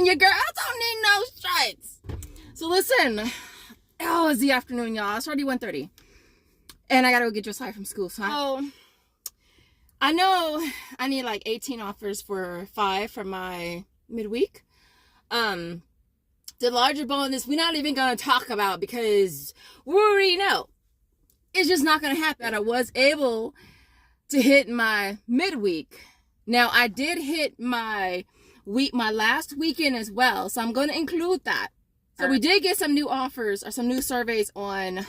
your girl don't need no stripes. So listen, oh, it's the afternoon, y'all. It's already 1:30. And I gotta go get Josiah from school. So I know I need like 18 offers for 5 for my midweek. The larger bonus we're not even gonna talk about because we already know it's just not gonna happen. I was able to hit my midweek. Now I did hit my last weekend as well, so I'm gonna include that. So we did get some new offers or some new surveys on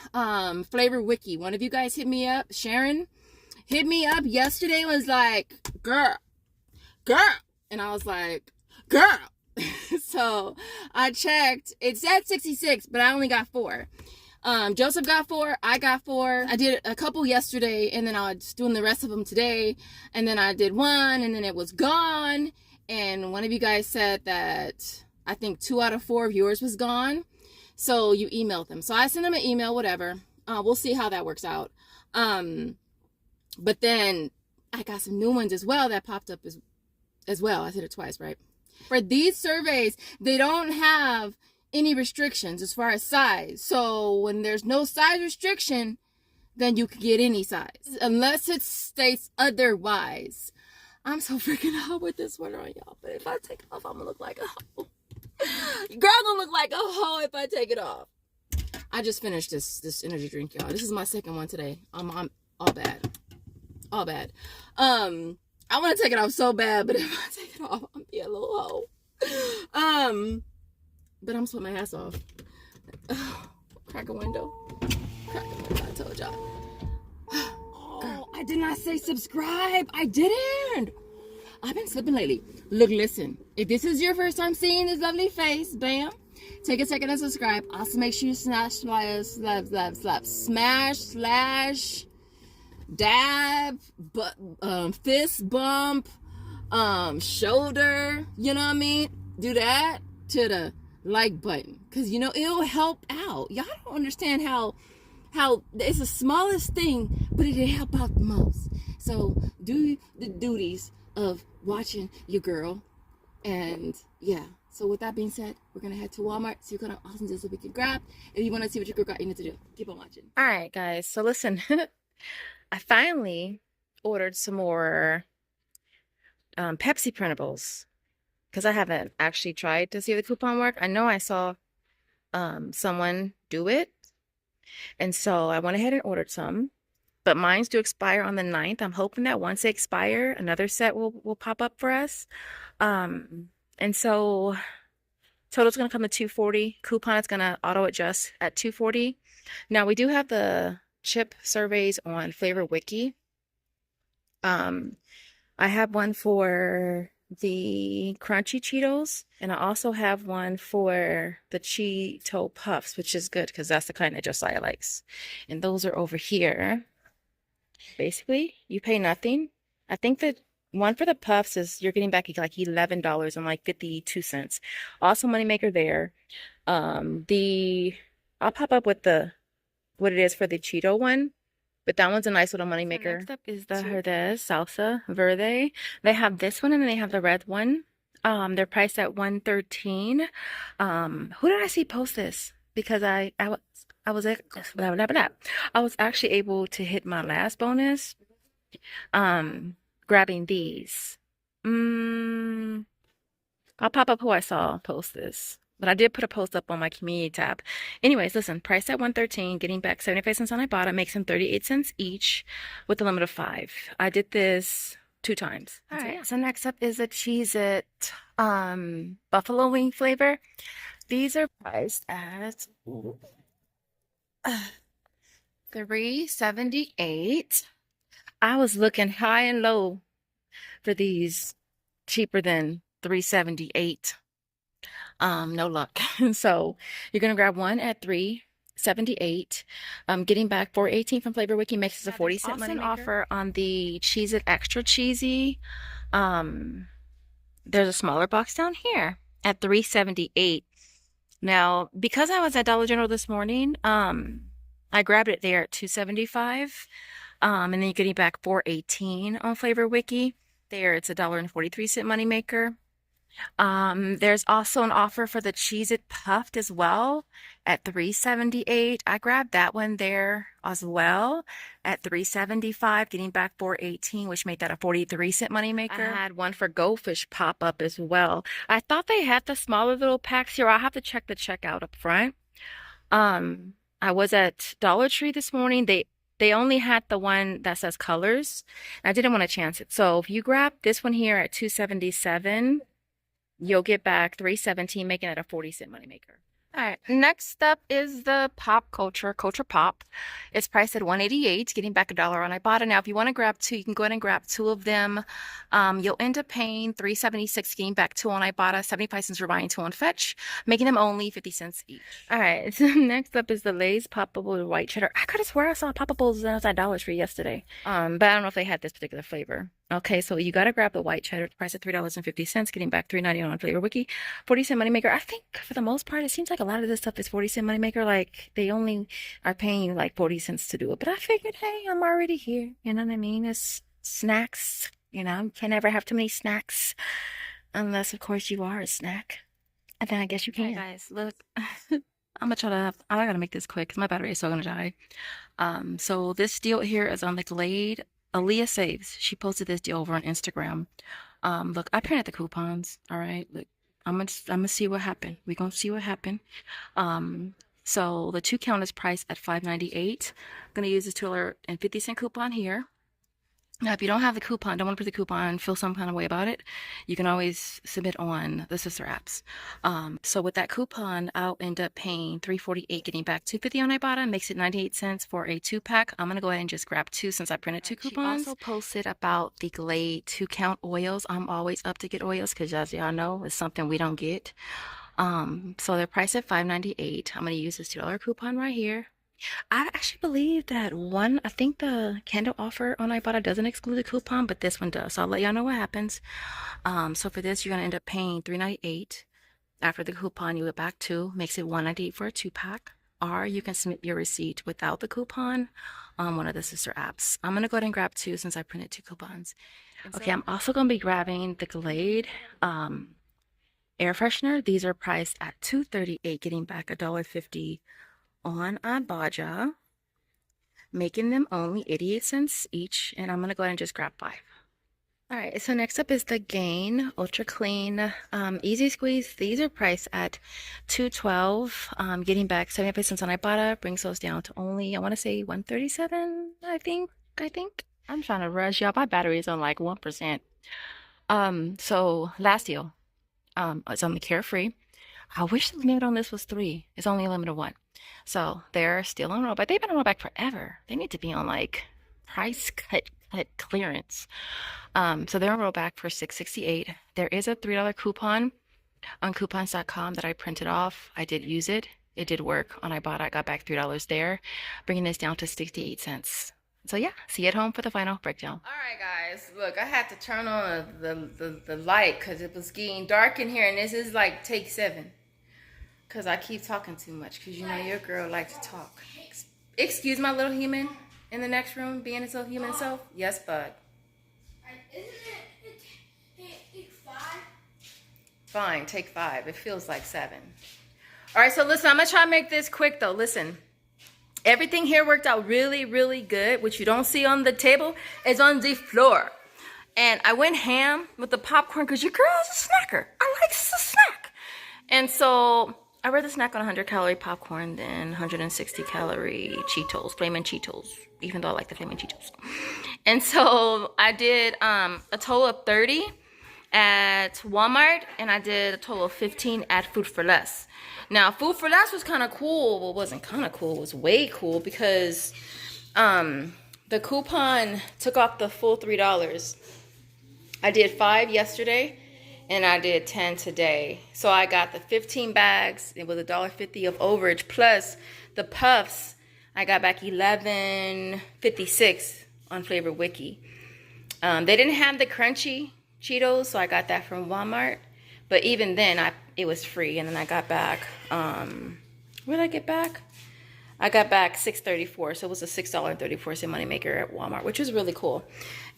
Flavor Wiki. One of you guys hit me up, Sharon hit me up yesterday, was like, girl, and I was like, girl. So I checked, it said 66, but I only got 4. Joseph got 4, I got 4. I did a couple yesterday, and then I was doing the rest of them today, and then I did 1, and then it was gone. And one of you guys said that I think 2 out of 4 of yours was gone, so you emailed them. So I sent them an email, whatever. We'll see how that works out. But then I got some new ones as well that popped up as well. I said it twice, right? For these surveys, they don't have any restrictions as far as size. So when there's no size restriction, then you can get any size, unless it states otherwise. I'm so freaking hot with this sweater on, y'all. But if I take it off, I'm gonna look like a hoe. Girl gonna look like a hoe if I take it off. I just finished this energy drink, y'all. This is my second one today. I'm all bad. All bad. I want to take it off so bad, but if I take it off, I'm be a little hoe. But I'm sweating my ass off. Crack a window. Crack a window, I told y'all. Oh, I did not say subscribe. I didn't. I've been slipping lately. Look, listen. If this is your first time seeing this lovely face, bam, take a second and subscribe. Also, make sure you smash, dab, fist bump, shoulder, you know what I mean? Do that to the like button, because you know it'll help out. Y'all don't understand how it's the smallest thing, but it'll help out the most. So do the duties of watching your girl. And yeah, so with that being said, we're gonna head to Walmart, see what kind of awesome deals we can grab. If you want to see what your girl got, you need to do, keep on watching. All right, guys, so listen. I finally ordered some more Pepsi printables, because I haven't actually tried to see the coupon work. I know I saw someone do it, and so I went ahead and ordered some, but mine's do expire on the 9th. I'm hoping that once they expire, another set will pop up for us. And so total's gonna come to $240. Coupon is gonna auto adjust at $240. Now we do have the chip surveys on Flavor Wiki. I have one for the crunchy Cheetos, and I also have one for the Cheeto Puffs, which is good because that's the kind that Josiah likes. And those are over here. Basically, you pay nothing. I think that one for the Puffs is you're getting back like $11 and like 52 cents. Also moneymaker there. I'll pop up with what it is for the Cheeto one, but that one's a nice little moneymaker. So next up is the Herdez Salsa Verde. They have this one and then they have the red one. They're priced at $113. Who did I see post this? Because I was actually able to hit my last bonus grabbing these. I'll pop up who I saw post this. But I did put a post up on my community tab. Anyways, listen, priced at $113, getting back 75 cents on Ibotta, makes them 38 cents each with a limit of 5. I did this 2 times. All right, so next up is a Cheez-It buffalo wing flavor. These are priced at $3.78. I was looking high and low for these, cheaper than $3.78. No luck. So you're gonna grab one at $3.78. Getting back $4.18 from Flavor Wiki makes us a 40-cent money offer on the Cheez-It Extra Cheesy. There's a smaller box down here at $3.78. Now, because I was at Dollar General this morning, I grabbed it there at $2.75. And then you're getting back $4.18 on Flavor Wiki. There, it's $1.43 moneymaker. There's also an offer for the Cheez It Puffed as well at 378. I grabbed that one there as well at 375, getting back 418, which made that a 43-cent moneymaker. I had one for Goldfish pop up as well. I thought they had the smaller little packs here. I'll have to check the checkout up front. I was at Dollar Tree this morning. They only had the one that says colors. I didn't want to chance it. So if you grab this one here at 277, you'll get back 317, making it a 40-cent moneymaker. All right, next up is the Pop Culture Pop. It's priced at 188, getting back $1 on Ibotta. Now, if you want to grab two, you can go ahead and grab two of them. You'll end up paying 376, getting back two on Ibotta, 75 cents for buying two on Fetch, making them only 50 cents each. All right, so next up is the Lay's Poppable White Cheddar. I could have swear I saw Poppables outside Dollar Tree yesterday, but I don't know if they had this particular flavor. Okay, so you got to grab the white cheddar, price at $3.50, getting back $3.99 on Flavor Wiki. 40-cent moneymaker. I think for the most part, it seems like a lot of this stuff is 40-cent moneymaker. Like they only are paying like 40 cents to do it. But I figured, hey, I'm already here. You know what I mean? It's snacks. You know, you can't ever have too many snacks. Unless, of course, you are a snack. And then I guess you can. Hey guys, look. I'm gonna try to, I gotta make this quick because my battery is so gonna die. So this deal here is on the Glade. Aaliyah Saves. She posted this deal over on Instagram. Look, I printed the coupons. All right. Look, I'm gonna see what happened. We're gonna see what happened. So the 2 count is priced at $5.98. I'm gonna use this $2.50 coupon here. Now, if you don't have the coupon, don't want to put the coupon, feel some kind of way about it, you can always submit on the sister apps. So with that coupon, I'll end up paying $3.48, getting back $2.50 on Ibotta, makes it 98 cents for a 2-pack. I'm gonna go ahead and just grab two since I printed two coupons. She also posted about the Glade 2-count oils. I'm always up to get oils because, as y'all know, it's something we don't get. So they're priced at $5.98. I'm gonna use this $2 coupon right here. I actually believe that I think the candle offer on Ibotta doesn't exclude the coupon, but this one does. So I'll let y'all know what happens. So for this, you're gonna end up paying $3.98. After the coupon, you get back two, makes it $1.98 for a 2-pack. Or you can submit your receipt without the coupon on one of the sister apps. I'm gonna go ahead and grab two since I printed two coupons. Okay, I'm also gonna be grabbing the Glade air freshener. These are priced at $2.38, getting back $1.50 on Ibotta, making them only 88 cents each, and I'm gonna go ahead and just grab 5. All right, so next up is the Gain Ultra Clean Easy Squeeze. These are priced at $2.12, getting back 75 cents on Ibotta, brings those down to only, I want to say 137, I think. I'm trying to rush y'all. My battery is on like 1%. So last deal, it's on the Carefree. I wish the limit on this was 3. It's only a limit of 1. So they're still on rollback. They've been on rollback forever. They need to be on like price cut clearance. So they're on rollback for $6.68. There is a $3 coupon on coupons.com that I printed off. I did use it. It did work on Ibotta. I got back $3 there, bringing this down to 68 cents. So yeah, see you at home for the final breakdown. All right, guys. Look, I had to turn on the light because it was getting dark in here, and this is like take 7. Because I keep talking too much. Because you know your girl likes to talk. Excuse my little human in the next room being its little human self? Yes, bud. Isn't it take 5? Fine, take 5. It feels like 7. All right, so listen, I'm going to try to make this quick, though. Listen, everything here worked out really, really good. What you don't see on the table is on the floor. And I went ham with the popcorn because your girl is a snacker. I like to snack. And so I'd rather snack on 100-calorie popcorn than 160-calorie Cheetos, Flamin' Cheetos, even though I like the Flamin' Cheetos. And so I did a total of 30 at Walmart, and I did a total of 15 at Food for Less. Now, Food for Less was kind of cool. Well, it wasn't kind of cool. It was way cool because the coupon took off the full $3. I did 5 yesterday, and I did 10 today. So I got the 15 bags. It was $1.50 of overage, plus the puffs. I got back $11.56 on Flavor Wiki. They didn't have the crunchy Cheetos, so I got that from Walmart. But even then, it was free. And then I got back, where did I get back? I got back $6.34, so it was a $6.34 moneymaker at Walmart, which was really cool.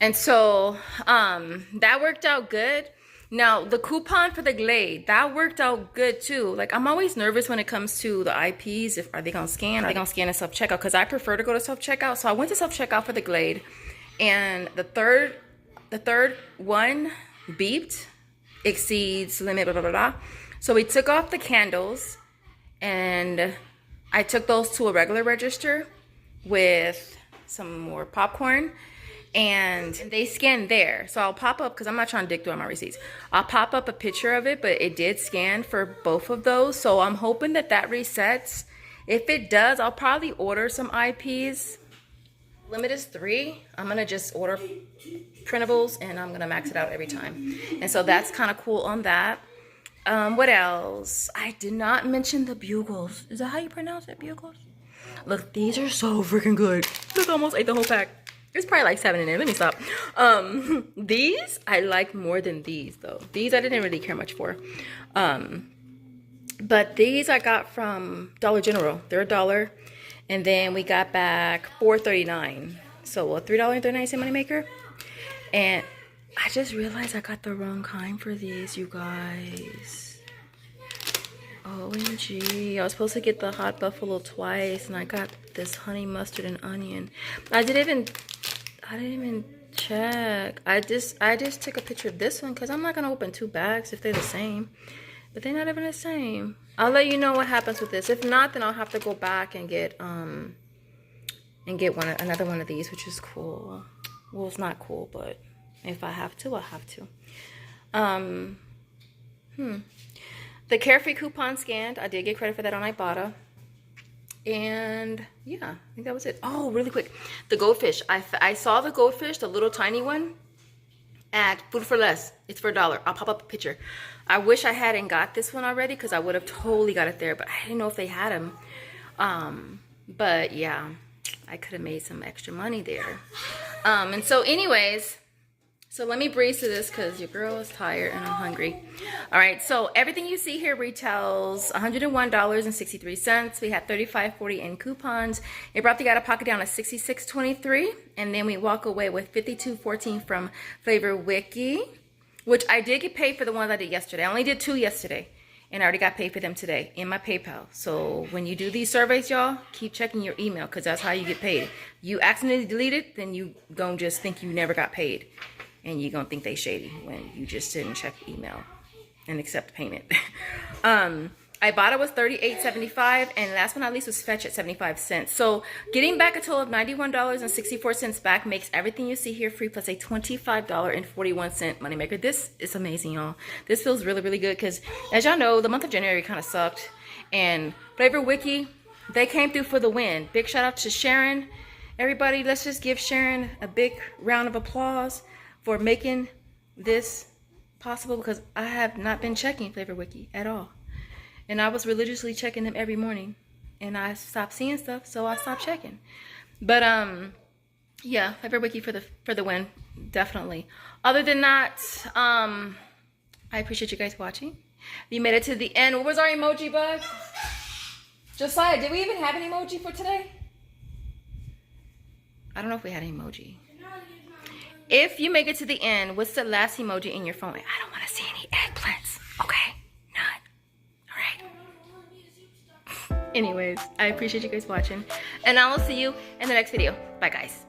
And so that worked out good. Now, the coupon for the Glade, that worked out good too. Like, I'm always nervous when it comes to the IPs. If are they gonna scan? Are they gonna scan a self-checkout? Because I prefer to go to self-checkout. So I went to self-checkout for the Glade, and the third one beeped, exceeds limit, blah, blah, blah, blah. So we took off the candles, and I took those to a regular register with some more popcorn, and they scanned there. So I'll pop up, because I'm not trying to dig through all my receipts. I'll pop up a picture of it, but it did scan for both of those. So I'm hoping that that resets. If it does, I'll probably order some IPs. Limit is 3. I'm going to just order printables, and I'm going to max it out every time. And so that's kind of cool on that. What else? I did not mention the bugles. Is that how you pronounce it, bugles? Look, these are so freaking good. Look, I almost ate the whole pack. There's probably like 7 in there. Let me stop. These I like more than these though. These I didn't really care much for. But these I got from Dollar General. They're $1. And then we got back $4.39. So a $3.39 moneymaker. And I just realized I got the wrong kind for these, you guys. OMG. I was supposed to get the hot buffalo twice, and I got this honey mustard and onion. I didn't even check. I just took a picture of this one because I'm not gonna open 2 bags if they're the same. But they're not even the same. I'll let you know what happens with this. If not, then I'll have to go back and get another one of these, which is cool. Well, it's not cool, but if I have to, I have to. The Carefree coupon scanned. I did get credit for that on Ibotta. And yeah, I think that was it. Oh, really quick. The goldfish. I saw the goldfish, the little tiny one, at Food for Less. It's for $1. I'll pop up a picture. I wish I hadn't got this one already, because I would have totally got it there, but I didn't know if they had them. But yeah, I could have made some extra money there. And so anyways, so let me breeze through this because your girl is tired and I'm hungry. All right, so everything you see here retails $101.63. We had $35.40 in coupons. It brought the out-of-pocket down to $66.23, and then we walk away with $52.14 from Flavor Wiki, which I did get paid for the ones I did yesterday. I only did 2 yesterday, and I already got paid for them today in my PayPal. So when you do these surveys, y'all, keep checking your email, because that's how you get paid. You accidentally delete it, then you gonna just think you never got paid. And you're going to think they shady when you just didn't check email and accept payment. Ibotta was $38.75, and last but not least was Fetch at 75 cents. So getting back a total of $91.64 back makes everything you see here free, plus a $25.41 moneymaker. This is amazing, y'all. This feels really, really good because, as y'all know, the month of January kind of sucked. And Flavor Wiki, they came through for the win. Big shout out to Sharon. Everybody, let's just give Sharon a big round of applause for making this possible, because I have not been checking Flavor Wiki at all. And I was religiously checking them every morning. And I stopped seeing stuff, so I stopped checking. But yeah, Flavor Wiki for the win, definitely. Other than that, I appreciate you guys watching. You made it to the end. What was our emoji bug? Josiah, did we even have an emoji for today? I don't know if we had an emoji. If you make it to the end, what's the last emoji in your phone? I don't want to see any eggplants. Okay? None. Alright. Anyways, I appreciate you guys watching. And I will see you in the next video. Bye, guys.